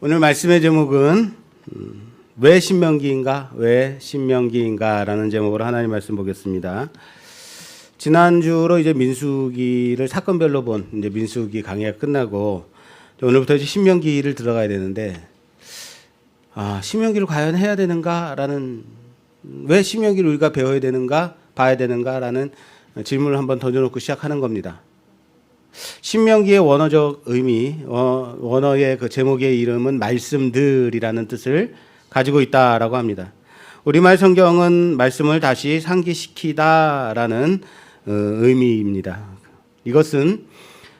오늘 말씀의 제목은 왜 신명기인가? 왜 신명기인가? 라는 제목으로 하나님 말씀 보겠습니다. 지난주로 이제 민수기를 사건별로 본 이제 민수기 강의가 끝나고 오늘부터 이제 신명기를 들어가야 되는데 신명기를 과연 해야 되는가라는, 왜 신명기를 우리가 배워야 되는가, 봐야 되는가라는 질문을 한번 던져놓고 시작하는 겁니다. 신명기의 원어적 의미, 원어의 그 제목의 이름은 말씀들이라는 뜻을 가지고 있다라고 합니다. 우리말 성경은 말씀을 다시 상기시키다라는 의미입니다. 이것은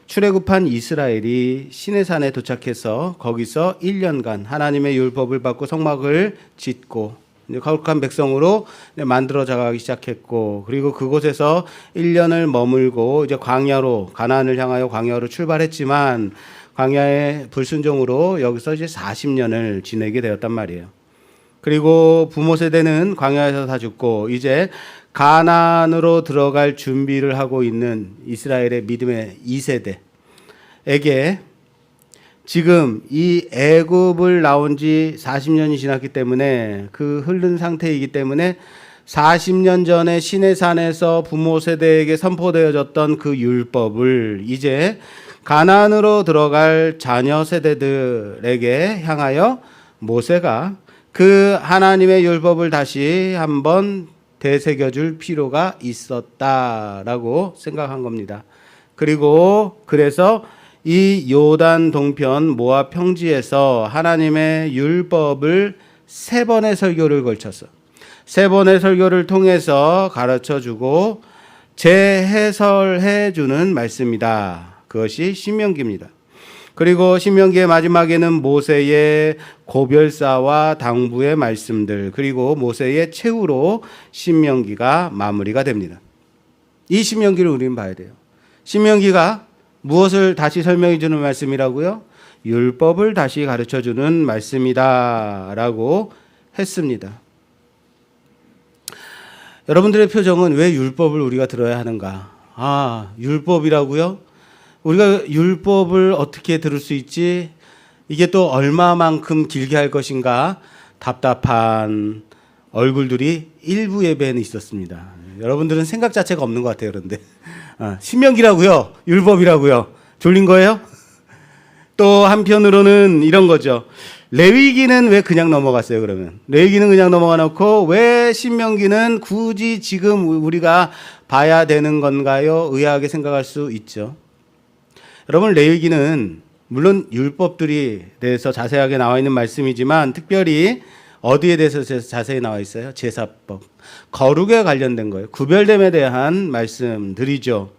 출애굽한 이스라엘이 시내산에 도착해서 거기서 1년간 하나님의 율법을 받고 성막을 짓고 거룩한 백성으로 만들어 자가기 시작했고, 그리고 그곳에서 1년을 머물고 이제 광야로, 가나안을 향하여 광야로 출발했지만 광야의 불순종으로 여기서 이제 40년을 지내게 되었단 말이에요. 그리고 부모 세대는 광야에서 다 죽고 이제 가나안으로 들어갈 준비를 하고 있는 이스라엘의 믿음의 2세대에게 지금 이 애굽을 나온 지 40년이 지났기 때문에, 그 흐른 상태이기 때문에 40년 전에 시내산에서 부모 세대에게 선포되어졌던 그 율법을 이제 가나안으로 들어갈 자녀 세대들에게 향하여 모세가 그 하나님의 율법을 다시 한번 되새겨줄 필요가 있었다라고 생각한 겁니다. 그리고 그래서 이 요단 동편 모압 평지에서 하나님의 율법을 3번의 설교를 걸쳐서 3번의 설교를 통해서 가르쳐주고 재해설해주는 말씀이다. 그것이 신명기입니다. 그리고 신명기의 마지막에는 모세의 고별사와 당부의 말씀들, 그리고 모세의 최후로 신명기가 마무리가 됩니다. 이 신명기를 우리는 봐야 돼요. 신명기가 무엇을 다시 설명해 주는 말씀이라고요? 율법을 다시 가르쳐 주는 말씀이다 라고 했습니다. 여러분들의 표정은 왜 율법을 우리가 들어야 하는가? 율법이라고요? 우리가 율법을 어떻게 들을 수 있지? 이게 또 얼마만큼 길게 할 것인가? 답답한 얼굴들이 일부 예배에는 있었습니다. 여러분들은 생각 자체가 없는 것 같아요. 그런데 신명기라고요? 율법이라고요? 졸린 거예요? 또 한편으로는 이런 거죠. 레위기는 왜 그냥 넘어갔어요? 그러면 레위기는 그냥 넘어가 놓고 왜 신명기는 굳이 지금 우리가 봐야 되는 건가요? 의아하게 생각할 수 있죠. 여러분, 레위기는 물론 율법들이 대해서 자세하게 나와 있는 말씀이지만 특별히 어디에 대해서 자세히 나와 있어요? 제사법, 거룩에 관련된 거예요. 구별됨에 대한 말씀들이죠.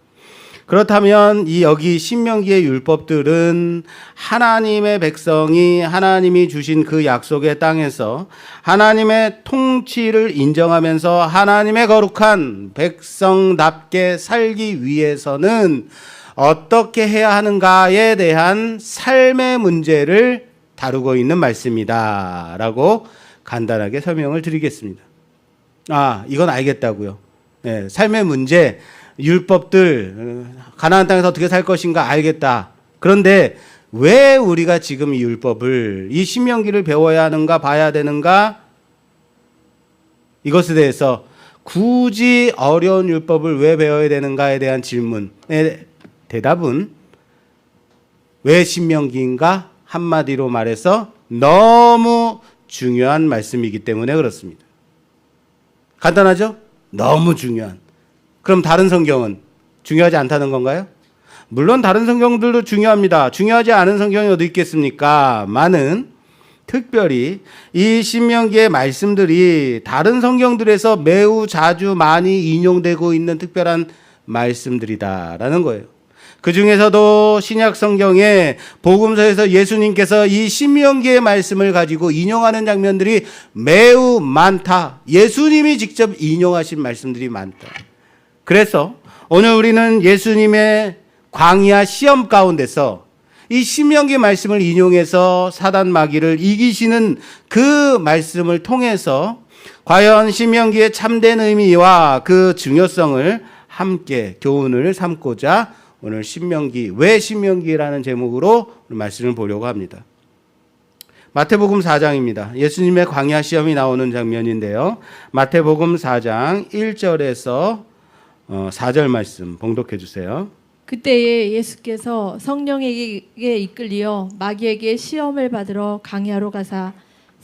그렇다면 여기 신명기의 율법들은 하나님의 백성이 하나님이 주신 그 약속의 땅에서 하나님의 통치를 인정하면서 하나님의 거룩한 백성답게 살기 위해서는 어떻게 해야 하는가에 대한 삶의 문제를 다루고 있는 말씀이다 라고 간단하게 설명을 드리겠습니다. 이건 알겠다고요. 네, 삶의 문제, 율법들, 가나안 땅에서 어떻게 살 것인가 알겠다. 그런데 왜 우리가 지금 이 율법을, 이 신명기를 배워야 하는가, 봐야 되는가? 이것에 대해서 굳이 어려운 율법을 왜 배워야 되는가에 대한 질문의 대답은 왜 신명기인가? 한마디로 말해서 너무 중요한 말씀이기 때문에 그렇습니다. 간단하죠? 너무 중요한. 그럼 다른 성경은 중요하지 않다는 건가요? 물론 다른 성경들도 중요합니다. 중요하지 않은 성경이 어디 있겠습니까? 많은, 특별히 이 신명기의 말씀들이 다른 성경들에서 매우 자주 많이 인용되고 있는 특별한 말씀들이다라는 거예요. 그 중에서도 신약 성경의 복음서에서 예수님께서 이 신명기의 말씀을 가지고 인용하는 장면들이 매우 많다. 예수님이 직접 인용하신 말씀들이 많다. 그래서 오늘 우리는 예수님의 광야 시험 가운데서 이 신명기 말씀을 인용해서 사단 마귀를 이기시는 그 말씀을 통해서 과연 신명기의 참된 의미와 그 중요성을 함께 교훈을 삼고자 오늘 신명기, 왜 신명기라는 제목으로 말씀을 보려고 합니다. 마태복음 4장입니다. 예수님의 광야 시험이 나오는 장면인데요. 마태복음 4장 1절에서 4절 말씀 봉독해 주세요. 그때에 예수께서 성령에게 이끌리어 마귀에게 시험을 받으러 광야로 가사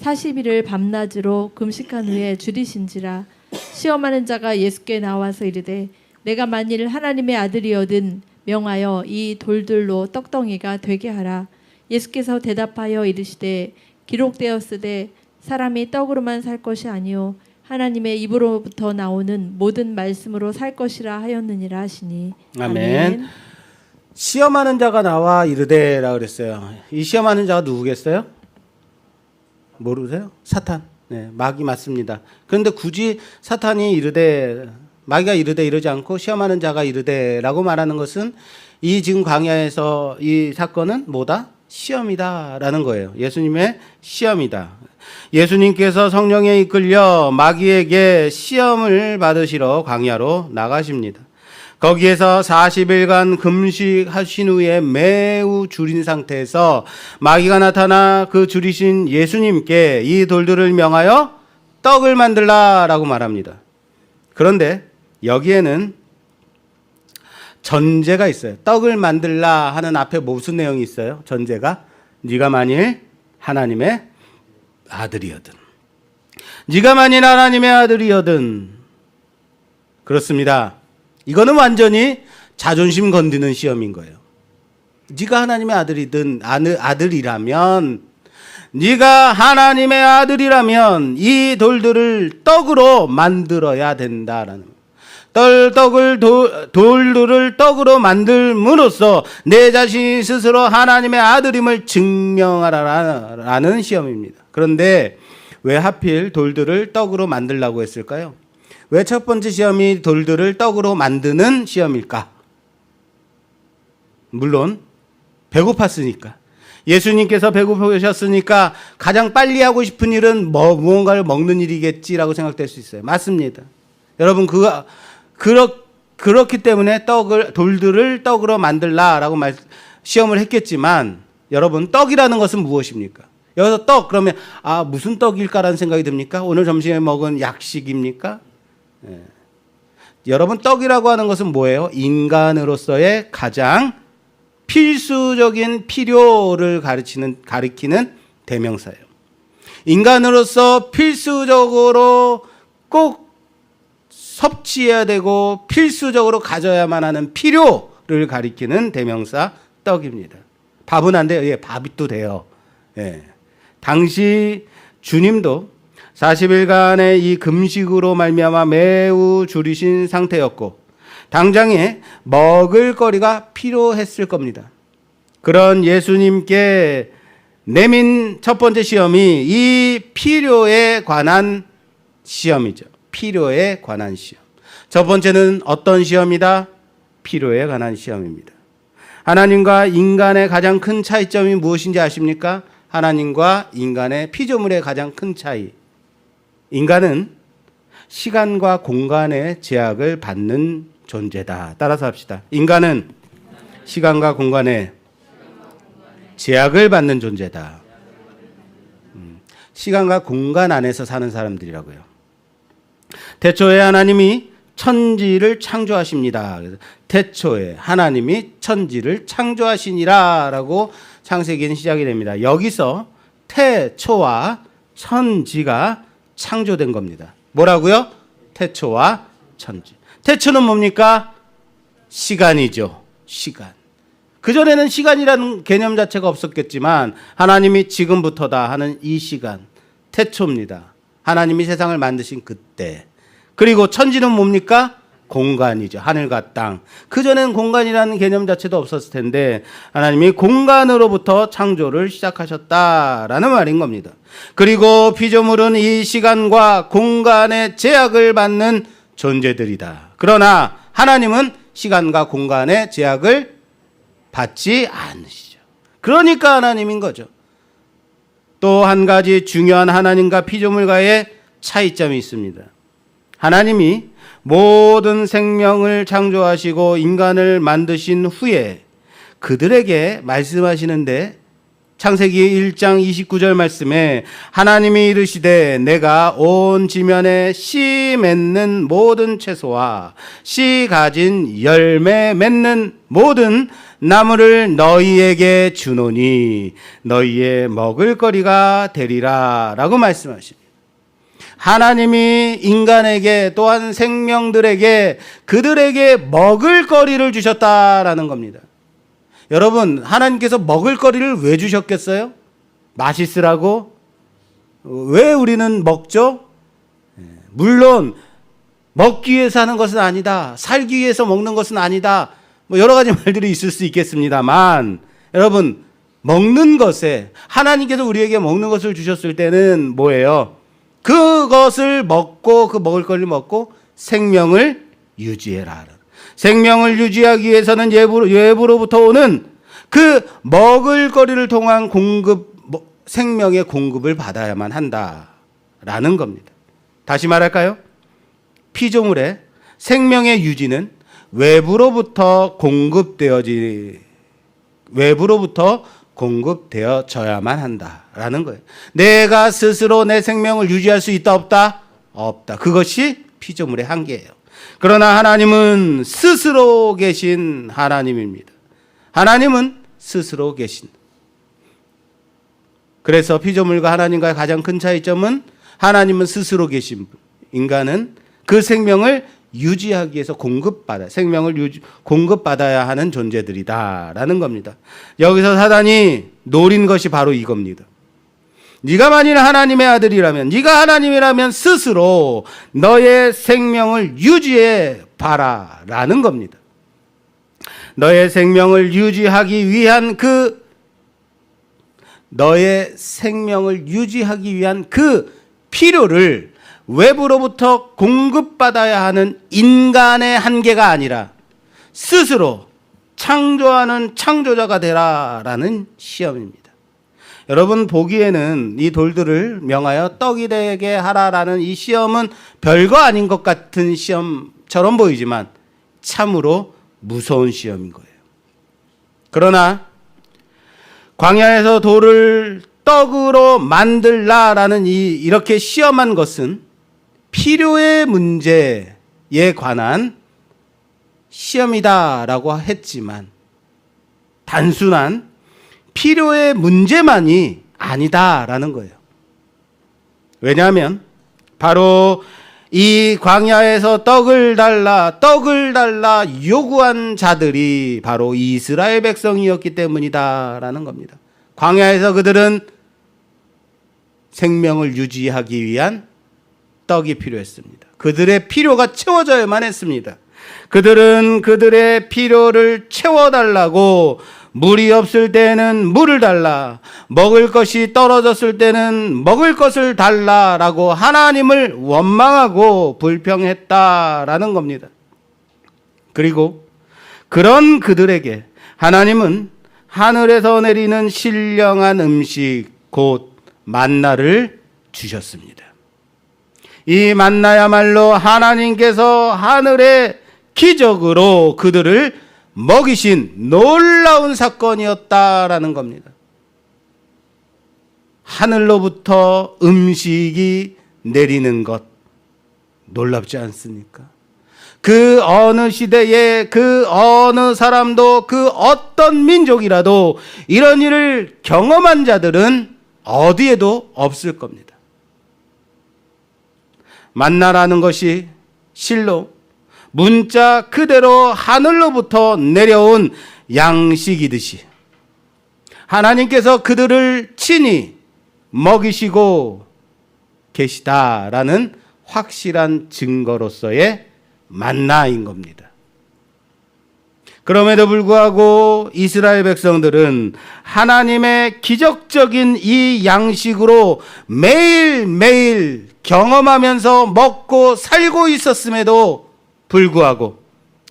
40일을 밤낮으로 금식한 후에 줄이신지라. 시험하는 자가 예수께 나와서 이르되 내가 만일 하나님의 아들이거든 명하여 이 돌들로 떡덩이가 되게 하라. 예수께서 대답하여 이르시되 기록되었으되 사람이 떡으로만 살 것이 아니요 하나님의 입으로부터 나오는 모든 말씀으로 살 것이라 하였느니라 하시니. 아멘. 시험하는 자가 나와 이르되라 그랬어요. 이 시험하는 자가 누구겠어요? 모르세요? 사탄. 네, 마귀 맞습니다. 그런데 굳이 사탄이 이르되, 마귀가 이르되 이러지 않고 시험하는 자가 이르되라고 말하는 것은 이 지금 광야에서 이 사건은 뭐다? 시험이다라는 거예요. 예수님의 시험이다. 예수님께서 성령에 이끌려 마귀에게 시험을 받으시러 광야로 나가십니다. 거기에서 40일간 금식하신 후에 매우 줄인 상태에서 마귀가 나타나 그 줄이신 예수님께 이 돌들을 명하여 떡을 만들라라고 말합니다. 그런데 여기에는 전제가 있어요. 떡을 만들라 하는 앞에 무슨 내용이 있어요? 전제가 네가 만일 하나님의 아들이거든. 네가 만일 하나님의 아들이거든. 그렇습니다. 이거는 완전히 자존심 건드는 시험인 거예요. 네가 하나님의 아들이라면 네가 하나님의 아들이라면 이 돌들을 떡으로 만들어야 된다라는 거예요. 돌들을 떡으로 만들므로써 내 자신 스스로 하나님의 아들임을 증명하라라는 시험입니다. 그런데 왜 하필 돌들을 떡으로 만들라고 했을까요? 왜 첫 번째 시험이 돌들을 떡으로 만드는 시험일까? 물론 배고팠으니까. 예수님께서 배고프셨으니까 가장 빨리 하고 싶은 일은 무언가를 먹는 일이겠지라고 생각될 수 있어요. 맞습니다. 여러분 그렇기 때문에 돌들을 떡으로 만들라라고 시험을 했겠지만 여러분 떡이라는 것은 무엇입니까? 여기서 떡 그러면 무슨 떡일까라는 생각이 듭니까? 오늘 점심에 먹은 약식입니까? 예. 여러분 떡이라고 하는 것은 뭐예요? 인간으로서의 가장 필수적인 필요를 가리키는 대명사예요. 인간으로서 필수적으로 꼭 섭취해야 되고 필수적으로 가져야만 하는 필요를 가리키는 대명사 떡입니다. 밥은 안 돼요? 예, 밥이 또 돼요. 예. 당시 주님도 40일간의 이 금식으로 말미암아 매우 줄이신 상태였고 당장에 먹을 거리가 필요했을 겁니다. 그런 예수님께 내민 첫 번째 시험이 이 필요에 관한 시험이죠. 필요에 관한 시험. 첫 번째는 어떤 시험이다? 필요에 관한 시험입니다. 하나님과 인간의 가장 큰 차이점이 무엇인지 아십니까? 하나님과 인간의 피조물의 가장 큰 차이. 인간은 시간과 공간의 제약을 받는 존재다. 따라서 합시다. 인간은 시간과 공간의 제약을 받는 존재다. 시간과 공간 안에서 사는 사람들이라고요. 태초에 하나님이 천지를 창조하십니다. 태초에 하나님이 천지를 창조하시니라 라고 창세기는 시작이 됩니다. 여기서 태초와 천지가 창조된 겁니다. 뭐라고요? 태초와 천지. 태초는 뭡니까? 시간이죠. 시간. 그전에는 시간이라는 개념 자체가 없었겠지만 하나님이 지금부터다 하는 이 시간. 태초입니다. 하나님이 세상을 만드신 그때. 그리고 천지는 뭡니까? 공간이죠. 하늘과 땅. 그전에는 공간이라는 개념 자체도 없었을 텐데 하나님이 공간으로부터 창조를 시작하셨다라는 말인 겁니다. 그리고 피조물은 이 시간과 공간의 제약을 받는 존재들이다. 그러나 하나님은 시간과 공간의 제약을 받지 않으시죠. 그러니까 하나님인 거죠. 또 한 가지 중요한 하나님과 피조물과의 차이점이 있습니다. 하나님이 모든 생명을 창조하시고 인간을 만드신 후에 그들에게 말씀하시는데 창세기 1장 29절 말씀에 하나님이 이르시되 내가 온 지면에 씨 맺는 모든 채소와 씨 가진 열매 맺는 모든 나무를 너희에게 주노니 너희의 먹을거리가 되리라 라고 말씀하십니다. 하나님이 인간에게 또한 생명들에게 그들에게 먹을거리를 주셨다라는 겁니다. 여러분, 하나님께서 먹을거리를 왜 주셨겠어요? 맛있으라고? 왜 우리는 먹죠? 물론 먹기 위해서 하는 것은 아니다. 살기 위해서 먹는 것은 아니다. 뭐 여러 가지 말들이 있을 수 있겠습니다만, 여러분, 먹는 것에 하나님께서 우리에게 먹는 것을 주셨을 때는 뭐예요? 그것을 먹고 그 먹을거리를 먹고 생명을 유지해라. 생명을 유지하기 위해서는 외부로부터 오는 그 먹을거리를 통한 생명의 공급을 받아야만 한다라는 겁니다. 다시 말할까요? 피조물의 생명의 유지는 외부로부터 공급되어져야만 한다라는 거예요. 내가 스스로 내 생명을 유지할 수 있다 없다? 없다. 그것이 피조물의 한계예요. 그러나 하나님은 스스로 계신 하나님입니다. 하나님은 스스로 계신. 그래서 피조물과 하나님과의 가장 큰 차이점은 하나님은 스스로 계신 분. 인간은 그 생명을 유지하기 위해서 공급받아야 하는 존재들이다라는 겁니다. 여기서 사단이 노린 것이 바로 이겁니다. 네가 만일 하나님의 아들이라면, 네가 하나님이라면 스스로 너의 생명을 유지해 봐라라는 겁니다. 너의 생명을 유지하기 위한 그 필요를 외부로부터 공급받아야 하는 인간의 한계가 아니라 스스로 창조하는 창조자가 되라라는 시험입니다. 여러분, 보기에는 이 돌들을 명하여 떡이 되게 하라라는 이 시험은 별거 아닌 것 같은 시험처럼 보이지만 참으로 무서운 시험인 거예요. 그러나 광야에서 돌을 떡으로 만들라라는 이렇게 시험한 것은 필요의 문제에 관한 시험이다라고 했지만 단순한 필요의 문제만이 아니다라는 거예요. 왜냐하면 바로 이 광야에서 떡을 달라 요구한 자들이 바로 이스라엘 백성이었기 때문이다라는 겁니다. 광야에서 그들은 생명을 유지하기 위한 떡이 필요했습니다. 그들의 필요가 채워져야만 했습니다. 그들은 그들의 필요를 채워달라고 물이 없을 때는 물을 달라, 먹을 것이 떨어졌을 때는 먹을 것을 달라라고 하나님을 원망하고 불평했다라는 겁니다. 그리고 그런 그들에게 하나님은 하늘에서 내리는 신령한 음식 곧 만나를 주셨습니다. 이 만나야말로 하나님께서 하늘의 기적으로 그들을 먹이신 놀라운 사건이었다라는 겁니다. 하늘로부터 음식이 내리는 것 놀랍지 않습니까? 그 어느 시대에 그 어느 사람도 그 어떤 민족이라도 이런 일을 경험한 자들은 어디에도 없을 겁니다. 만나라는 것이 실로 문자 그대로 하늘로부터 내려온 양식이듯이 하나님께서 그들을 친히 먹이시고 계시다라는 확실한 증거로서의 만나인 겁니다. 그럼에도 불구하고 이스라엘 백성들은 하나님의 기적적인 이 양식으로 매일매일 경험하면서 먹고 살고 있었음에도 불구하고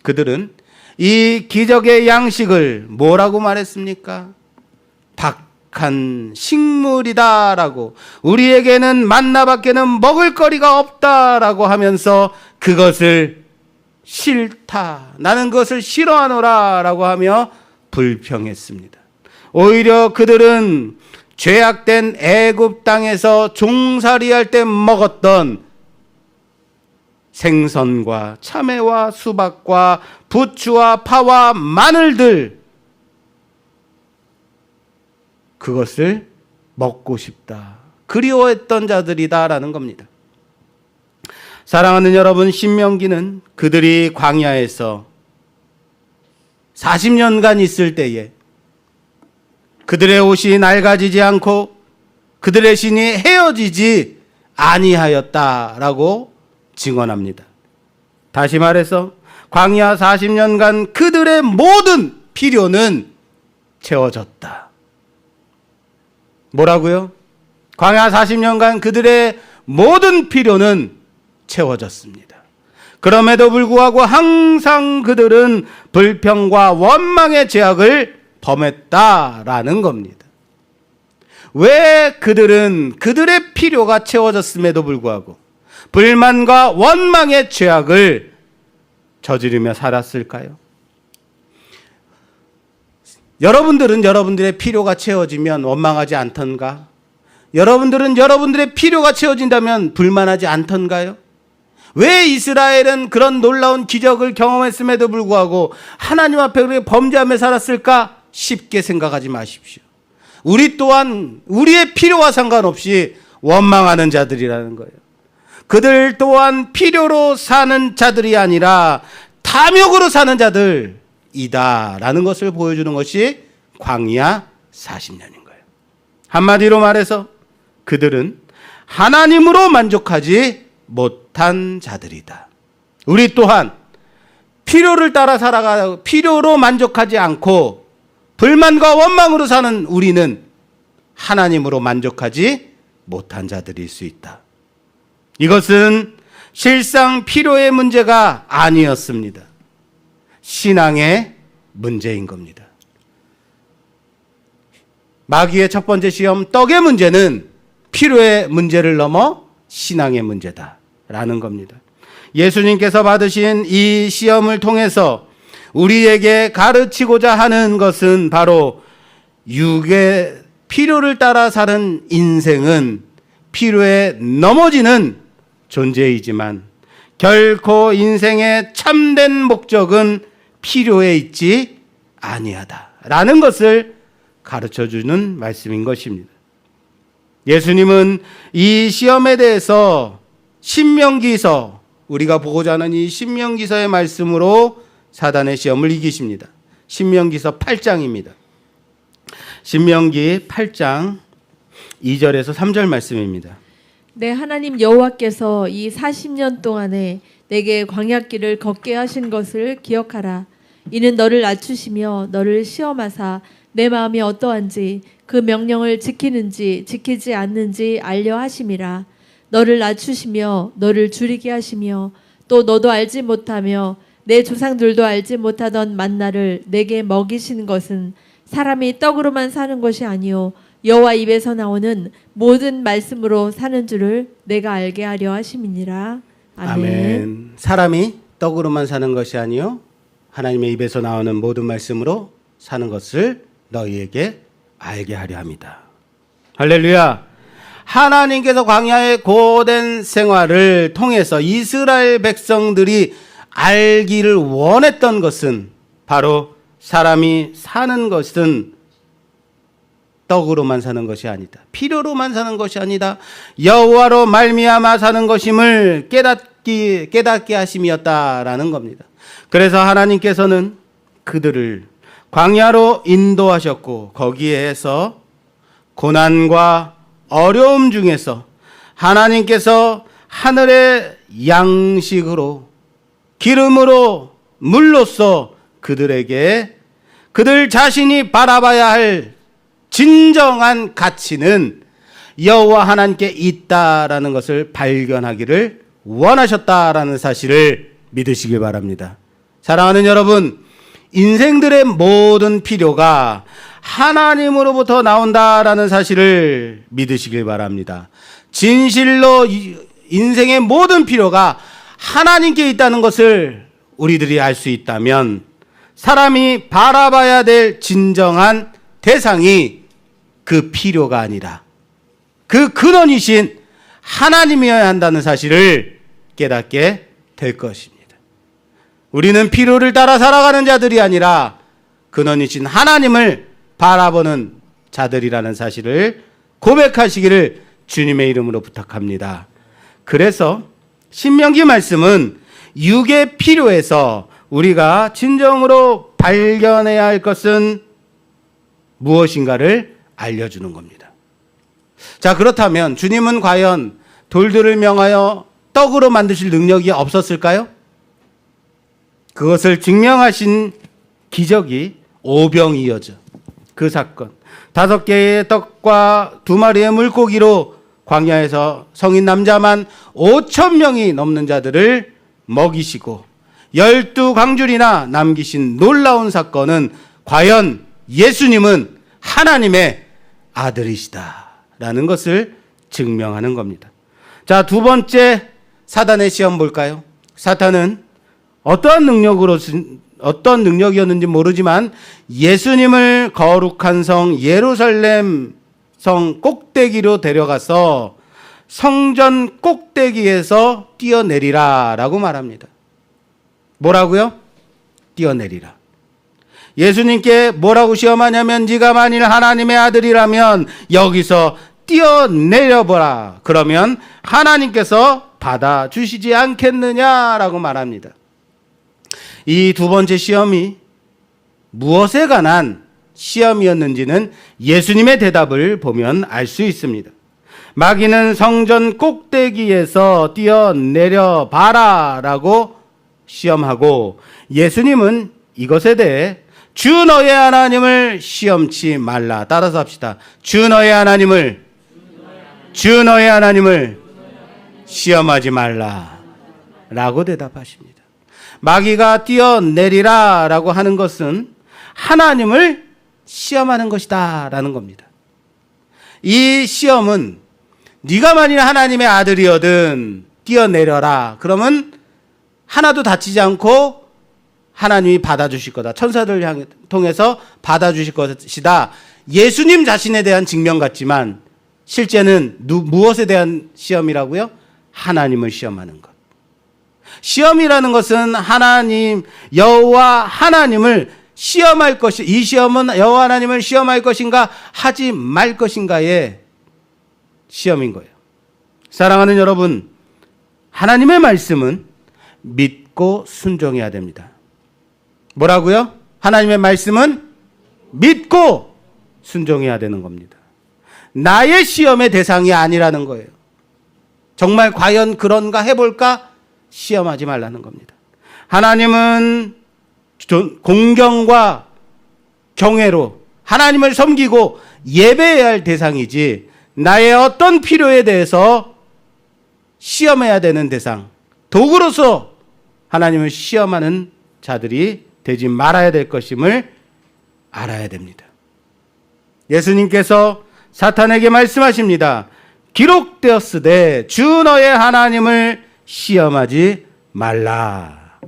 그들은 이 기적의 양식을 뭐라고 말했습니까? 박한 식물이다라고, 우리에게는 만나밖에는 먹을 거리가 없다라고 하면서 그것을 싫다, 나는 그것을 싫어하노라 라고 하며 불평했습니다. 오히려 그들은 죄악된 애굽 땅에서 종살이할 때 먹었던 생선과 참외와 수박과 부추와 파와 마늘들, 그것을 먹고 싶다, 그리워했던 자들이다라는 겁니다. 사랑하는 여러분, 신명기는 그들이 광야에서 40년간 있을 때에 그들의 옷이 낡아지지 않고 그들의 신이 헤어지지 아니하였다라고 증언합니다. 다시 말해서 광야 40년간 그들의 모든 필요는 채워졌다. 뭐라고요? 광야 40년간 그들의 모든 필요는 채워졌습니다. 그럼에도 불구하고 항상 그들은 불평과 원망의 죄악을 범했다라는 겁니다. 왜 그들은 그들의 필요가 채워졌음에도 불구하고 불만과 원망의 죄악을 저지르며 살았을까요? 여러분들은 여러분들의 필요가 채워지면 원망하지 않던가? 여러분들은 여러분들의 필요가 채워진다면 불만하지 않던가요? 왜 이스라엘은 그런 놀라운 기적을 경험했음에도 불구하고 하나님 앞에 그렇게 범죄하며 살았을까? 쉽게 생각하지 마십시오. 우리 또한 우리의 필요와 상관없이 원망하는 자들이라는 거예요. 그들 또한 필요로 사는 자들이 아니라 탐욕으로 사는 자들이다라는 것을 보여주는 것이 광야 40년인 거예요. 한마디로 말해서 그들은 하나님으로 만족하지 못한 자들이다. 우리 또한 필요를 따라 살아가 필요로 만족하지 않고 불만과 원망으로 사는 우리는 하나님으로 만족하지 못한 자들일 수 있다. 이것은 실상 필요의 문제가 아니었습니다. 신앙의 문제인 겁니다. 마귀의 첫 번째 시험, 떡의 문제는 필요의 문제를 넘어 신앙의 문제다라는 겁니다. 예수님께서 받으신 이 시험을 통해서 우리에게 가르치고자 하는 것은 바로 육의 필요를 따라 사는 인생은 필요에 넘어지는 존재이지만 결코 인생의 참된 목적은 필요에 있지 아니하다라는 것을 가르쳐주는 말씀인 것입니다. 예수님은 이 시험에 대해서 신명기서, 우리가 보고자 하는 이 신명기서의 말씀으로 사단의 시험을 이기십니다. 신명기서 8장입니다. 신명기 8장 2절에서 3절 말씀입니다. 내 하나님 여호와께서 이 40년 동안에 내게 광야길을 걷게 하신 것을 기억하라. 이는 너를 낮추시며 너를 시험하사 내 마음이 어떠한지 그 명령을 지키는지 지키지 않는지 알려 하심이라. 너를 낮추시며 너를 줄이게 하시며 또 너도 알지 못하며 내 조상들도 알지 못하던 만나를 내게 먹이시는 것은 사람이 떡으로만 사는 것이 아니요 여호와 입에서 나오는 모든 말씀으로 사는 줄을 내가 알게 하려 하심이니라. 아멘. 아멘. 사람이 떡으로만 사는 것이 아니요 하나님의 입에서 나오는 모든 말씀으로 사는 것을 너희에게 알게 하려 합니다. 할렐루야. 하나님께서 광야의 고된 생활을 통해서 이스라엘 백성들이 알기를 원했던 것은 바로 사람이 사는 것은 떡으로만 사는 것이 아니다. 필요로만 사는 것이 아니다. 여호와로 말미암아 사는 것임을 깨닫게 하심이었다라는 겁니다. 그래서 하나님께서는 그들을 광야로 인도하셨고 거기에서 고난과 어려움 중에서 하나님께서 하늘의 양식으로 기름으로 물로써 그들에게 그들 자신이 바라봐야 할 진정한 가치는 여호와 하나님께 있다라는 것을 발견하기를 원하셨다라는 사실을 믿으시길 바랍니다. 사랑하는 여러분, 인생들의 모든 필요가 하나님으로부터 나온다라는 사실을 믿으시길 바랍니다. 진실로 인생의 모든 필요가 하나님께 있다는 것을 우리들이 알 수 있다면 사람이 바라봐야 될 진정한 대상이 그 필요가 아니라 그 근원이신 하나님이어야 한다는 사실을 깨닫게 될 것입니다. 우리는 필요를 따라 살아가는 자들이 아니라 근원이신 하나님을 바라보는 자들이라는 사실을 고백하시기를 주님의 이름으로 부탁합니다. 그래서 신명기 말씀은 육의 필요에서 우리가 진정으로 발견해야 할 것은 무엇인가를 알려주는 겁니다. 자, 그렇다면 주님은 과연 돌들을 명하여 떡으로 만드실 능력이 없었을까요? 그것을 증명하신 기적이 오병이어죠. 그 사건. 5개의 떡과 2마리의 물고기로 광야에서 성인 남자만 5,000명이 넘는 자들을 먹이시고 12광줄이나 남기신 놀라운 사건은 과연 예수님은 하나님의 아들이시다라는 것을 증명하는 겁니다. 자, 두 번째 사단의 시험 볼까요? 사탄은 어떤 능력이었는지 모르지만 예수님을 거룩한 성 예루살렘 성 꼭대기로 데려가서 성전 꼭대기에서 뛰어내리라 라고 말합니다. 뭐라고요? 뛰어내리라. 예수님께 뭐라고 시험하냐면 네가 만일 하나님의 아들이라면 여기서 뛰어내려보라. 그러면 하나님께서 받아주시지 않겠느냐라고 말합니다. 이 두 번째 시험이 무엇에 관한 시험이었는지는 예수님의 대답을 보면 알 수 있습니다. 마귀는 성전 꼭대기에서 뛰어내려 봐라 라고 시험하고 예수님은 이것에 대해 주 너의 하나님을 시험치 말라. 따라서 합시다. 주 너의 하나님을 시험하지 말라 라고 대답하십니다. 마귀가 뛰어내리라 라고 하는 것은 하나님을 시험하는 것이다 라는 겁니다. 이 시험은 네가 만일 하나님의 아들이거든 뛰어내려라. 그러면 하나도 다치지 않고 하나님이 받아주실 거다. 천사들을 통해서 받아주실 것이다. 예수님 자신에 대한 증명 같지만 실제는 무엇에 대한 시험이라고요? 하나님을 시험하는 것. 시험이라는 것은 하나님, 여호와 하나님을 시험할 것이, 이 시험은 여호와 하나님을 시험할 것인가 하지 말 것인가의 시험인 거예요. 사랑하는 여러분, 하나님의 말씀은 믿고 순종해야 됩니다. 뭐라고요? 하나님의 말씀은 믿고 순종해야 되는 겁니다. 나의 시험의 대상이 아니라는 거예요. 정말 과연 그런가 해볼까? 시험하지 말라는 겁니다. 하나님은 공경과 경외로 하나님을 섬기고 예배해야 할 대상이지 나의 어떤 필요에 대해서 시험해야 되는 대상, 도구로서 하나님을 시험하는 자들이 되지 말아야 될 것임을 알아야 됩니다. 예수님께서 사탄에게 말씀하십니다. 기록되었으되 주 너의 하나님을 시험하지 말라.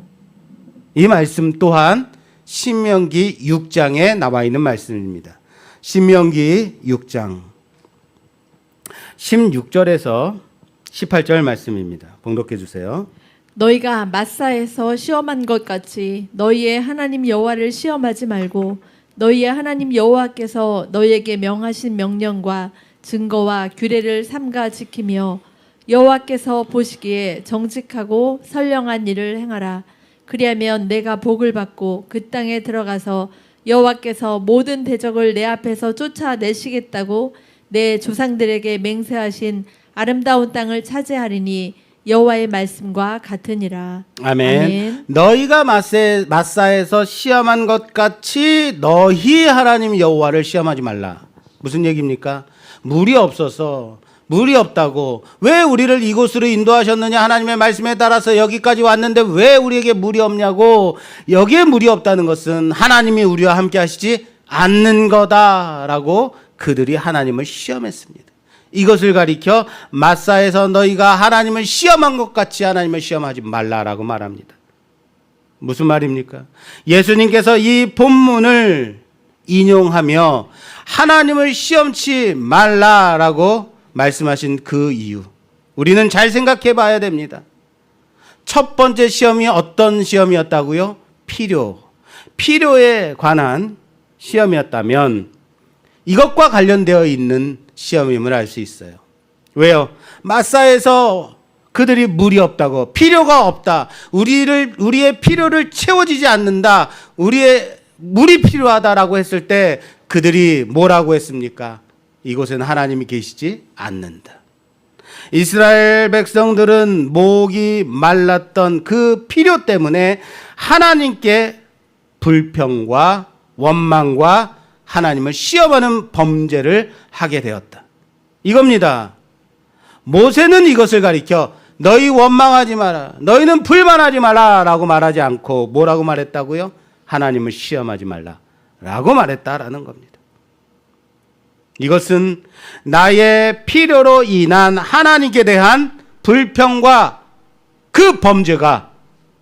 이 말씀 또한 신명기 6장에 나와 있는 말씀입니다. 신명기 6장 16절에서 18절 말씀입니다. 봉독해 주세요. 너희가 마사에서 시험한 것 같이 너희의 하나님 여호와를 시험하지 말고 너희의 하나님 여호와께서 너희에게 명하신 명령과 증거와 규례를 삼가 지키며 여호와께서 보시기에 정직하고 선량한 일을 행하라. 그리하면 내가 복을 받고 그 땅에 들어가서 여호와께서 모든 대적을 내 앞에서 쫓아내시겠다고 내 조상들에게 맹세하신 아름다운 땅을 차지하리니 여호와의 말씀과 같으니라. 아멘. 아멘. 너희가 마사에서 시험한 것 같이 너희 하나님 여호와를 시험하지 말라. 무슨 얘기입니까? 물이 없어서, 물이 없다고 왜 우리를 이곳으로 인도하셨느냐, 하나님의 말씀에 따라서 여기까지 왔는데 왜 우리에게 물이 없냐고. 여기에 물이 없다는 것은 하나님이 우리와 함께 하시지 않는 거다라고 그들이 하나님을 시험했습니다. 이것을 가리켜 마사에서 너희가 하나님을 시험한 것 같이 하나님을 시험하지 말라라고 말합니다. 무슨 말입니까? 예수님께서 이 본문을 인용하며 하나님을 시험치 말라라고 말씀하신 그 이유, 우리는 잘 생각해 봐야 됩니다. 첫 번째 시험이 어떤 시험이었다고요? 필요에 관한 시험이었다면 이것과 관련되어 있는 시험임을 알 수 있어요. 왜요? 마사에서 그들이 물이 없다고, 필요가 없다, 우리의 필요를 채워지지 않는다, 우리의 물이 필요하다라고 했을 때 그들이 뭐라고 했습니까? 이곳에는 하나님이 계시지 않는다. 이스라엘 백성들은 목이 말랐던 그 필요 때문에 하나님께 불평과 원망과 하나님을 시험하는 범죄를 하게 되었다. 이겁니다. 모세는 이것을 가리켜 너희 원망하지 마라, 너희는 불만하지 마라 라고 말하지 않고 뭐라고 말했다고요? 하나님을 시험하지 말라 라고 말했다라는 겁니다. 이것은 나의 필요로 인한 하나님께 대한 불평과 그 범죄가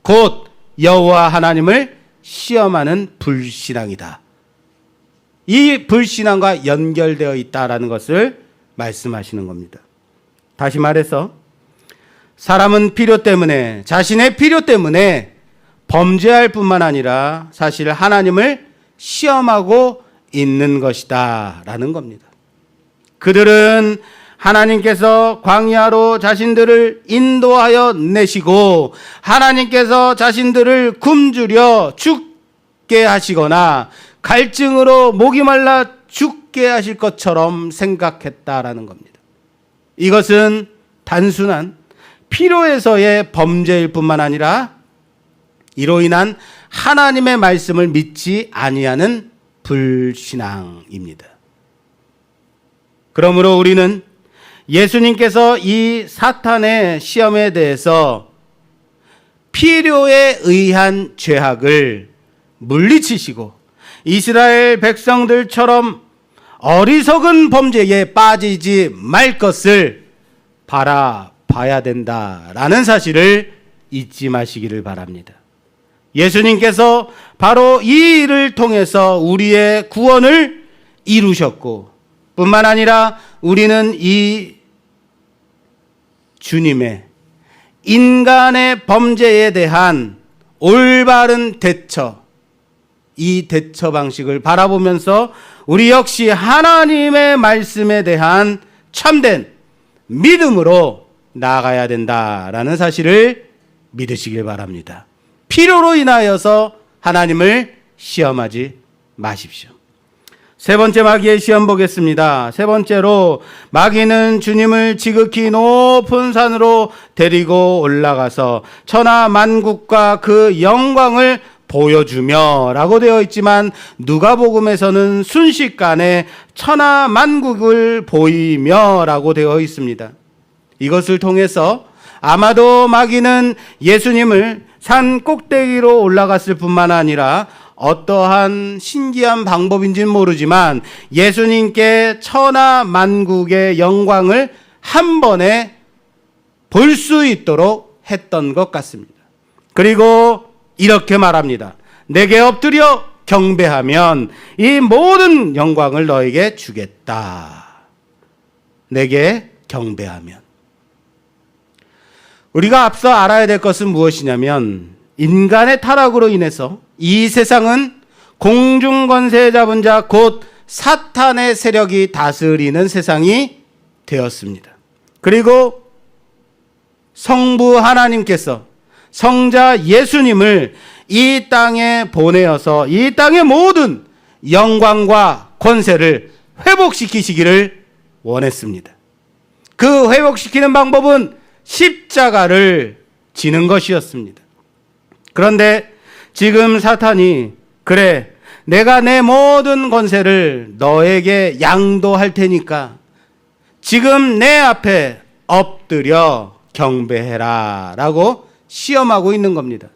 곧 여호와 하나님을 시험하는 불신앙이다. 이 불신앙과 연결되어 있다라는 것을 말씀하시는 겁니다. 다시 말해서 사람은 필요 때문에, 자신의 필요 때문에 범죄할 뿐만 아니라 사실 하나님을 시험하고 있는 것이다 라는 겁니다. 그들은 하나님께서 광야로 자신들을 인도하여 내시고 하나님께서 자신들을 굶주려 죽게 하시거나 갈증으로 목이 말라 죽게 하실 것처럼 생각했다라는 겁니다. 이것은 단순한 필요에서의 범죄일 뿐만 아니라 이로 인한 하나님의 말씀을 믿지 아니하는 불신앙입니다. 그러므로 우리는 예수님께서 이 사탄의 시험에 대해서 필요에 의한 죄악을 물리치시고 이스라엘 백성들처럼 어리석은 범죄에 빠지지 말 것을 바라봐야 된다라는 사실을 잊지 마시기를 바랍니다. 예수님께서 바로 이 일을 통해서 우리의 구원을 이루셨고 뿐만 아니라 우리는 이 주님의 인간의 범죄에 대한 올바른 대처, 이 대처 방식을 바라보면서 우리 역시 하나님의 말씀에 대한 참된 믿음으로 나아가야 된다라는 사실을 믿으시길 바랍니다. 필요로 인하여서 하나님을 시험하지 마십시오. 세 번째 마귀의 시험 보겠습니다. 세 번째로 마귀는 주님을 지극히 높은 산으로 데리고 올라가서 천하 만국과 그 영광을 보여주며 라고 되어 있지만 누가복음에서는 순식간에 천하 만국을 보이며 라고 되어 있습니다. 이것을 통해서 아마도 마귀는 예수님을 산 꼭대기로 올라갔을 뿐만 아니라 어떠한 신기한 방법인지는 모르지만 예수님께 천하 만국의 영광을 한 번에 볼 수 있도록 했던 것 같습니다. 그리고 이렇게 말합니다. 내게 엎드려 경배하면 이 모든 영광을 너에게 주겠다. 내게 경배하면. 우리가 앞서 알아야 될 것은 무엇이냐면 인간의 타락으로 인해서 이 세상은 공중권세 잡은 자 곧 사탄의 세력이 다스리는 세상이 되었습니다. 그리고 성부 하나님께서 성자 예수님을 이 땅에 보내어서 이 땅의 모든 영광과 권세를 회복시키시기를 원했습니다. 그 회복시키는 방법은 십자가를 지는 것이었습니다. 그런데 지금 사탄이 그래 내가 내 모든 권세를 너에게 양도할 테니까 지금 내 앞에 엎드려 경배해라 라고 시험하고 있는 겁니다.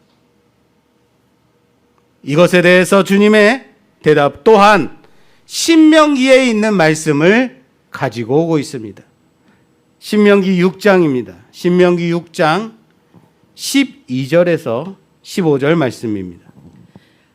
이것에 대해서 주님의 대답 또한 신명기에 있는 말씀을 가지고 오고 있습니다. 신명기 6장입니다. 신명기 6장 12절에서 15절 말씀입니다.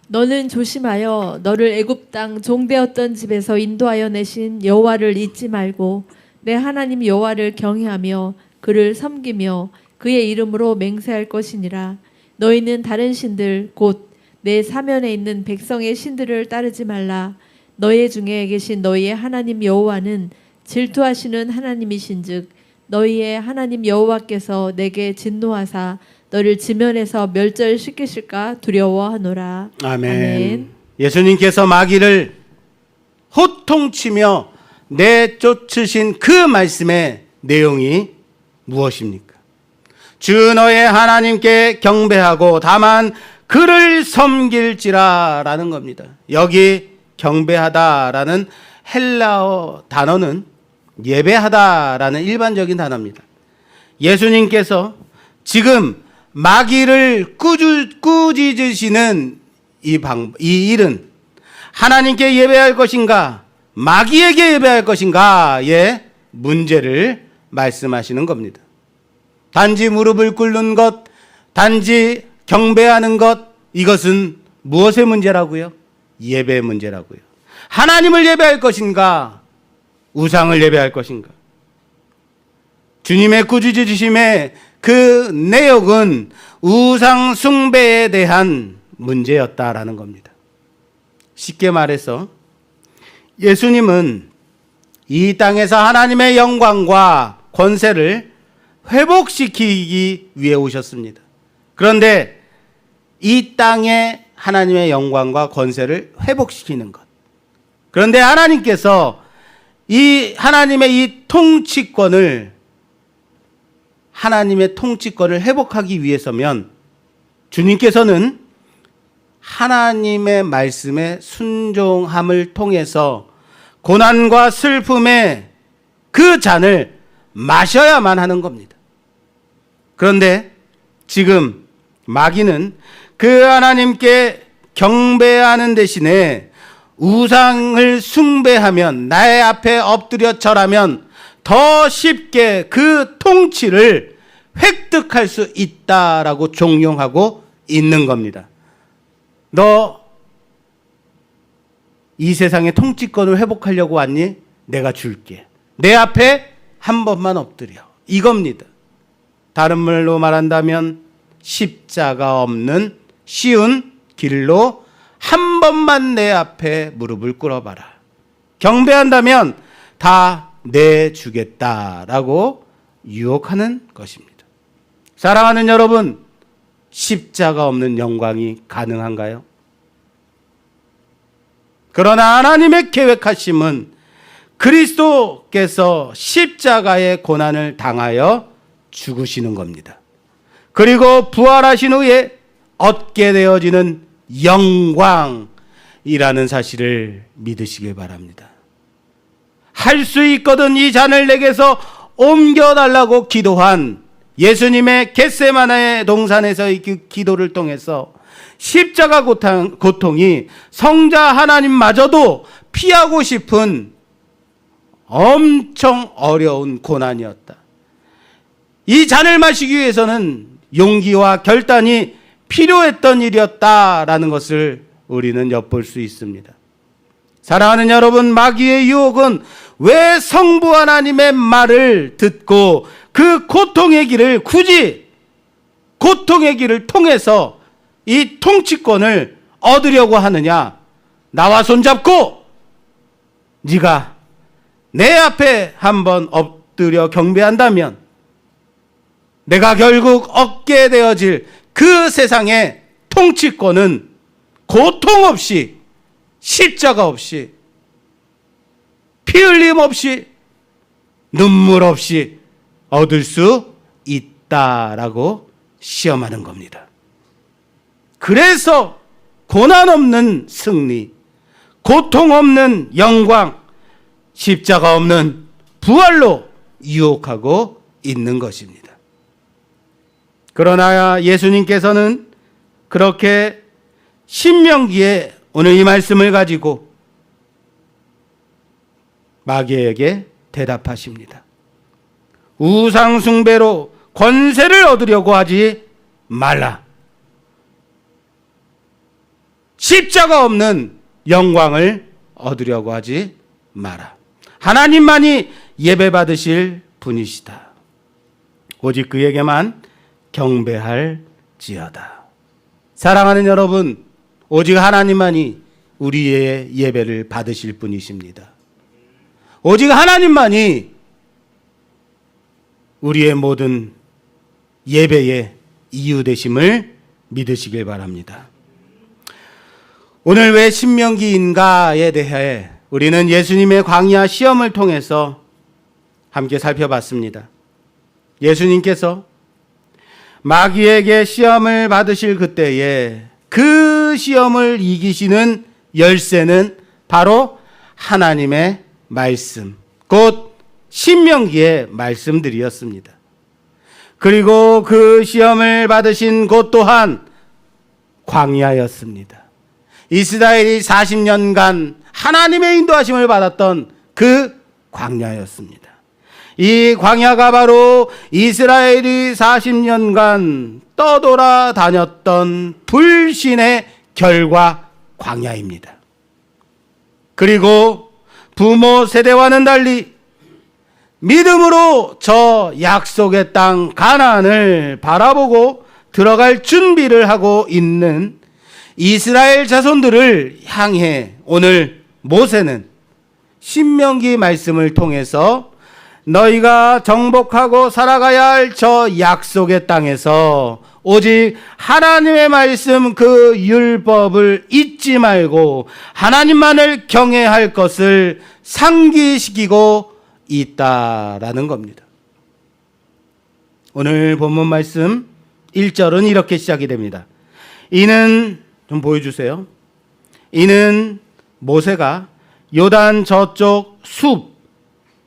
너는 조심하여 너를 애굽 땅 종되었던 집에서 인도하여 내신 여호와를 잊지 말고 내 하나님 여호와를 경외하며 그를 섬기며 그의 이름으로 맹세할 것이니라. 너희는 다른 신들 곧 내 사면에 있는 백성의 신들을 따르지 말라. 너희 중에 계신 너희의 하나님 여호와는 질투하시는 하나님이신즉 너희의 하나님 여호와께서 내게 진노하사 너를 지면에서 멸절시키실까 두려워하노라. 아멘. 예수님께서 마귀를 호통치며 내쫓으신 그 말씀의 내용이 무엇입니까? 주 너의 하나님께 경배하고 다만 그를 섬길지라라는 겁니다. 여기 경배하다라는 헬라어 단어는 예배하다라는 일반적인 단어입니다. 예수님께서 지금 마귀를 꾸짖으시는 이 일은 하나님께 예배할 것인가 마귀에게 예배할 것인가의 문제를 말씀하시는 겁니다. 단지 무릎을 꿇는 것, 단지 경배하는 것, 이것은 무엇의 문제라고요? 예배의 문제라고요. 하나님을 예배할 것인가 우상을 예배할 것인가? 주님의 꾸짖으심의 그 내용은 우상 숭배에 대한 문제였다라는 겁니다. 쉽게 말해서 예수님은 이 땅에서 하나님의 영광과 권세를 회복시키기 위해 오셨습니다. 그런데 이 땅에 하나님의 영광과 권세를 회복시키는 것. 그런데 하나님께서 이 하나님의 이 하나님의 통치권을 회복하기 위해서면 주님께서는 하나님의 말씀에 순종함을 통해서 고난과 슬픔의 그 잔을 마셔야만 하는 겁니다. 그런데 지금 마귀는 그 하나님께 경배하는 대신에 우상을 숭배하면 나의 앞에 엎드려 절하면 더 쉽게 그 통치를 획득할 수 있다라고 종용하고 있는 겁니다. 너 이 세상의 통치권을 회복하려고 왔니? 내가 줄게. 내 앞에 한 번만 엎드려. 이겁니다. 다른 말로 말한다면 십자가 없는 쉬운 길로 한 번만 내 앞에 무릎을 꿇어봐라. 경배한다면 다 내주겠다라고 유혹하는 것입니다. 사랑하는 여러분, 십자가 없는 영광이 가능한가요? 그러나 하나님의 계획하심은 그리스도께서 십자가의 고난을 당하여 죽으시는 겁니다. 그리고 부활하신 후에 얻게 되어지는 영광이라는 사실을 믿으시길 바랍니다. 할 수 있거든 이 잔을 내게서 옮겨달라고 기도한 예수님의 겟세마네 동산에서의 그 기도를 통해서 십자가 고통이 성자 하나님마저도 피하고 싶은 엄청 어려운 고난이었다. 이 잔을 마시기 위해서는 용기와 결단이 필요했던 일이었다라는 것을 우리는 엿볼 수 있습니다. 사랑하는 여러분, 마귀의 유혹은 왜 성부 하나님의 말을 듣고 그 고통의 길을 굳이 고통의 길을 통해서 이 통치권을 얻으려고 하느냐? 나와 손잡고 네가 내 앞에 한번 엎드려 경배한다면 내가 결국 얻게 되어질 그 세상의 통치권은 고통 없이, 십자가 없이, 피 흘림 없이, 눈물 없이 얻을 수 있다라고 시험하는 겁니다. 그래서 고난 없는 승리, 고통 없는 영광, 십자가 없는 부활로 유혹하고 있는 것입니다. 그러나 예수님께서는 그렇게 신명기에 오늘 이 말씀을 가지고 마귀에게 대답하십니다. 우상 숭배로 권세를 얻으려고 하지 말라. 십자가 없는 영광을 얻으려고 하지 마라. 하나님만이 예배받으실 분이시다. 오직 그에게만 경배할지어다. 사랑하는 여러분, 오직 하나님만이 우리의 예배를 받으실 분이십니다. 오직 하나님만이 우리의 모든 예배의 이유 되심을 믿으시길 바랍니다. 오늘 왜 신명기인가에 대해 우리는 예수님의 광야 시험을 통해서 함께 살펴봤습니다. 예수님께서 마귀에게 시험을 받으실 그때에 그 시험을 이기시는 열쇠는 바로 하나님의 말씀, 곧 신명기의 말씀들이었습니다. 그리고 그 시험을 받으신 곳 또한 광야였습니다. 이스라엘이 40년간 하나님의 인도하심을 받았던 그 광야였습니다. 이 광야가 바로 이스라엘이 40년간 떠돌아다녔던 불신의 결과 광야입니다. 그리고 부모 세대와는 달리 믿음으로 저 약속의 땅 가나안을 바라보고 들어갈 준비를 하고 있는 이스라엘 자손들을 향해 오늘 모세는 신명기 말씀을 통해서 너희가 정복하고 살아가야 할 저 약속의 땅에서 오직 하나님의 말씀 그 율법을 잊지 말고 하나님만을 경외할 것을 상기시키고 있다라는 겁니다. 오늘 본문 말씀 1절은 이렇게 시작이 됩니다. 이는 좀 보여주세요. 이는 모세가 요단 저쪽 숲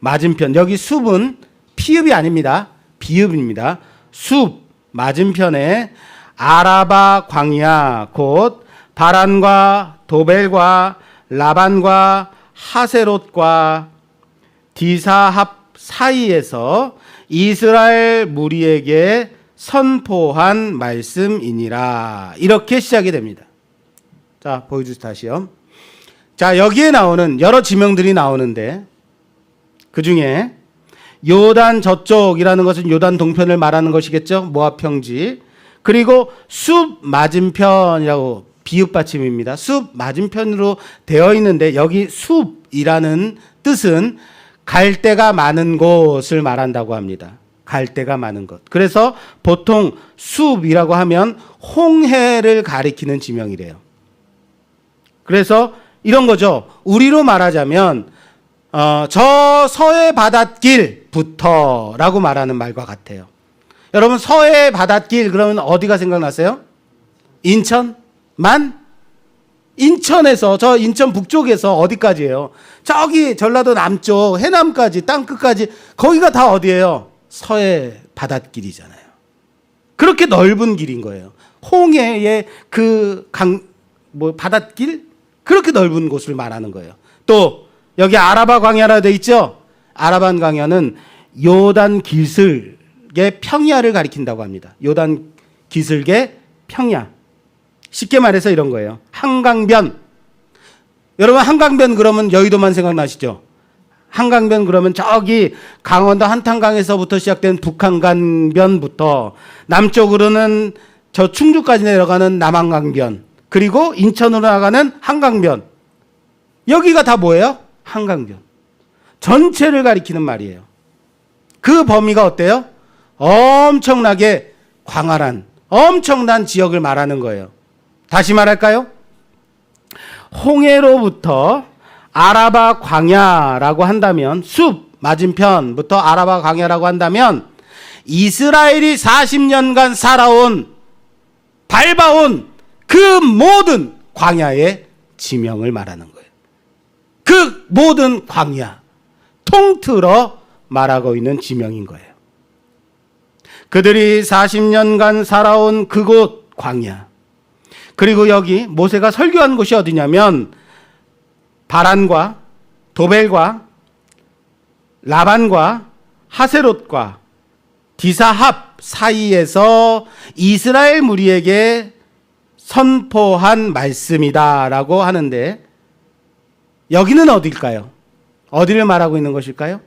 맞은편, 여기 숲은 피읍이 아닙니다. 비읍입니다. 숲 맞은편에 아라바 광야 곧 바란과 도벨과 라반과 하세롯과 디사합 사이에서 이스라엘 무리에게 선포한 말씀이니라. 이렇게 시작이 됩니다. 자, 보여주세요. 다시요. 자, 여기에 나오는 여러 지명들이 나오는데 그 중에 요단 저쪽이라는 것은 요단 동편을 말하는 것이겠죠. 모압 평지. 그리고 숲 맞은편이라고 비읍 받침입니다. 숲 맞은편으로 되어 있는데 여기 숲이라는 뜻은 갈대가 많은 곳을 말한다고 합니다. 갈대가 많은 것. 그래서 보통 숲이라고 하면 홍해를 가리키는 지명이래요. 그래서 이런 거죠. 우리로 말하자면 저 서해 바닷길부터라고 말하는 말과 같아요. 여러분 서해 바닷길 그러면 어디가 생각나세요? 인천? 인천에서 저 인천 북쪽에서 어디까지예요? 저기 전라도 남쪽 해남까지 땅끝까지 거기가 다 어디예요? 서해 바닷길이잖아요. 그렇게 넓은 길인 거예요. 홍해의 그 바닷길 그렇게 넓은 곳을 말하는 거예요. 또 여기 아라바 광야라 돼 있죠? 아라바 광야는 요단 기슭의 평야를 가리킨다고 합니다. 요단 기슭의 평야. 쉽게 말해서 이런 거예요. 한강변. 여러분 한강변 그러면 여의도만 생각나시죠? 한강변 그러면 저기 강원도 한탄강에서부터 시작된 북한강변부터 남쪽으로는 저 충주까지 내려가는 남한강변 그리고 인천으로 나가는 한강변. 여기가 다 뭐예요? 한강변. 전체를 가리키는 말이에요. 그 범위가 어때요? 엄청나게 광활한 엄청난 지역을 말하는 거예요. 다시 말할까요? 홍해로부터 아라바 광야라고 한다면 숲 맞은편부터 아라바 광야라고 한다면 이스라엘이 40년간 살아온 밟아온 그 모든 광야의 지명을 말하는 거예요. 그 모든 광야 통틀어 말하고 있는 지명인 거예요. 그들이 40년간 살아온 그곳 광야. 그리고 여기 모세가 설교한 곳이 어디냐면 바란과 도벨과 라반과 하세롯과 디사합 사이에서 이스라엘 무리에게 선포한 말씀이다라고 하는데 여기는 어딜까요? 어디를 말하고 있는 것일까요?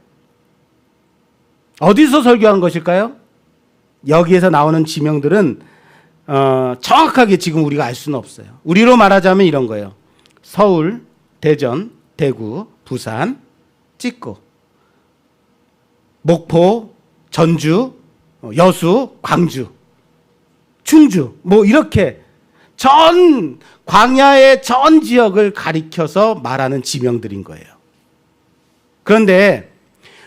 어디서 설교한 것일까요? 여기에서 나오는 지명들은 정확하게 지금 우리가 알 수는 없어요. 우리로 말하자면 이런 거예요. 서울, 대전, 대구, 부산, 찍고, 목포, 전주, 여수, 광주, 충주, 뭐 이렇게 전 광야의 전 지역을 가리켜서 말하는 지명들인 거예요. 그런데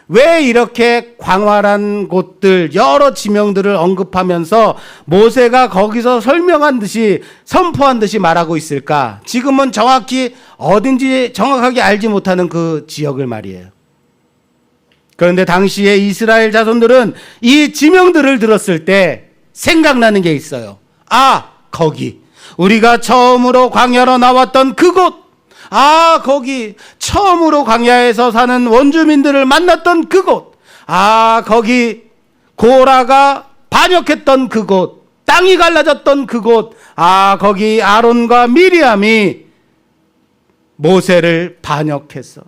왜 이렇게 광활한 곳들 여러 지명들을 언급하면서 모세가 거기서 설명한 듯이 선포한 듯이 말하고 있을까? 지금은 정확히 어딘지 정확하게 알지 못하는 그 지역을 말이에요. 그런데 당시에 이스라엘 자손들은 이 지명들을 들었을 때 생각나는 게 있어요. 아, 거기 우리가 처음으로 광야로 나왔던 그곳, 아, 거기 처음으로 광야에서 사는 원주민들을 만났던 그곳, 아, 거기 고라가 반역했던 그곳, 땅이 갈라졌던 그곳, 아, 거기 아론과 미리암이 모세를 반역해서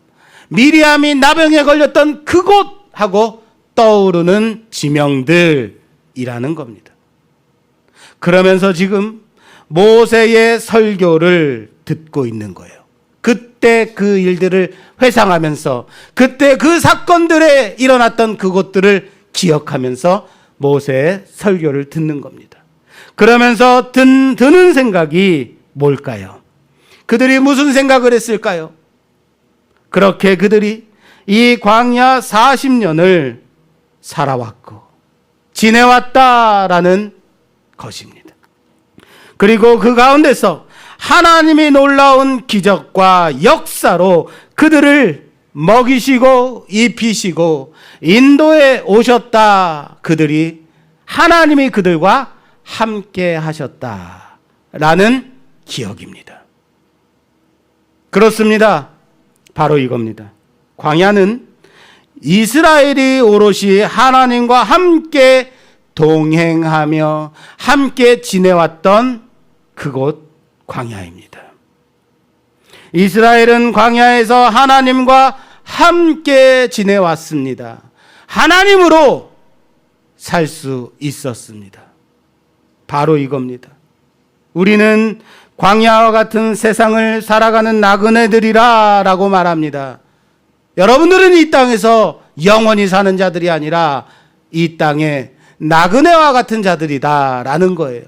미리암이 나병에 걸렸던 그곳하고 떠오르는 지명들이라는 겁니다. 그러면서 지금 모세의 설교를 듣고 있는 거예요. 그때 그 일들을 회상하면서 그때 그 사건들에 일어났던 그것들을 기억하면서 모세의 설교를 듣는 겁니다. 그러면서 드는 생각이 뭘까요? 그들이 무슨 생각을 했을까요? 그렇게 그들이 이 광야 40년을 살아왔고 지내왔다라는 것입니다. 그리고 그 가운데서 하나님이 놀라운 기적과 역사로 그들을 먹이시고 입히시고 인도에 오셨다. 그들이 하나님이 그들과 함께 하셨다라는 기억입니다. 그렇습니다. 바로 이겁니다. 광야는 이스라엘이 오롯이 하나님과 함께 동행하며 함께 지내왔던 그곳 광야입니다. 이스라엘은 광야에서 하나님과 함께 지내왔습니다. 하나님으로 살 수 있었습니다. 바로 이겁니다. 우리는 광야와 같은 세상을 살아가는 나그네들이라 라고 말합니다. 여러분들은 이 땅에서 영원히 사는 자들이 아니라 이 땅에 나그네와 같은 자들이다 라는 거예요.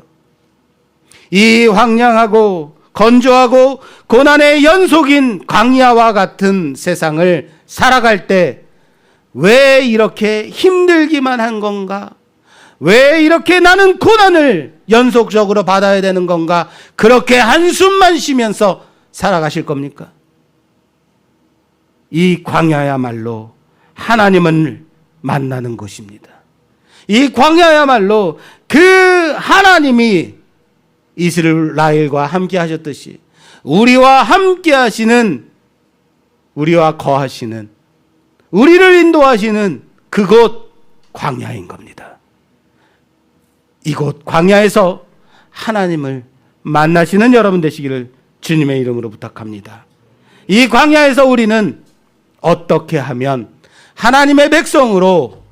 이 황량하고 건조하고 고난의 연속인 광야와 같은 세상을 살아갈 때 왜 이렇게 힘들기만 한 건가? 왜 이렇게 나는 고난을 연속적으로 받아야 되는 건가? 그렇게 한숨만 쉬면서 살아가실 겁니까? 이 광야야말로 하나님을 만나는 곳입니다. 이 광야야말로 그 하나님이 이스라엘과 함께 하셨듯이 우리와 함께 하시는, 우리와 거하시는, 우리를 인도하시는 그곳 광야인 겁니다. 이곳 광야에서 하나님을 만나시는 여러분 되시기를 주님의 이름으로 부탁합니다. 이 광야에서 우리는 어떻게 하면 하나님의 백성으로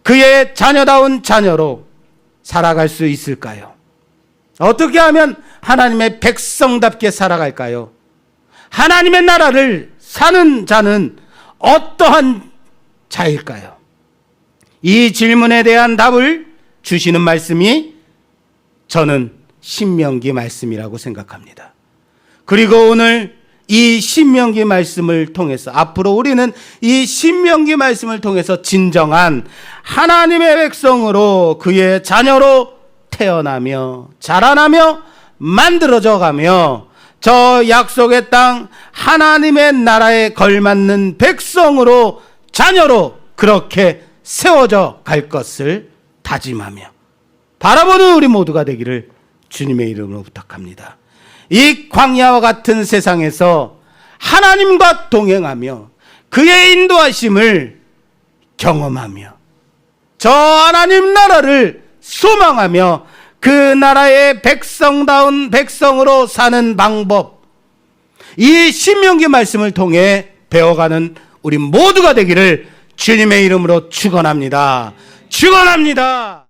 그의 자녀다운 자녀로 살아갈 수 있을까요? 어떻게 하면 하나님의 백성답게 살아갈까요? 하나님의 나라를 사는 자는 어떠한 자일까요? 이 질문에 대한 답을 주시는 말씀이 저는 신명기 말씀이라고 생각합니다. 그리고 오늘 이 신명기 말씀을 통해서 앞으로 우리는 이 신명기 말씀을 통해서 진정한 하나님의 백성으로 그의 자녀로 태어나며 자라나며 만들어져 가며 저 약속의 땅 하나님의 나라에 걸맞는 백성으로 자녀로 그렇게 세워져 갈 것을 다짐하며 바라보는 우리 모두가 되기를 주님의 이름으로 부탁합니다. 이 광야와 같은 세상에서 하나님과 동행하며 그의 인도하심을 경험하며 저 하나님 나라를 소망하며 그 나라의 백성다운 백성으로 사는 방법, 이 신명기 말씀을 통해 배워가는 우리 모두가 되기를 주님의 이름으로 축원합니다. 축원합니다.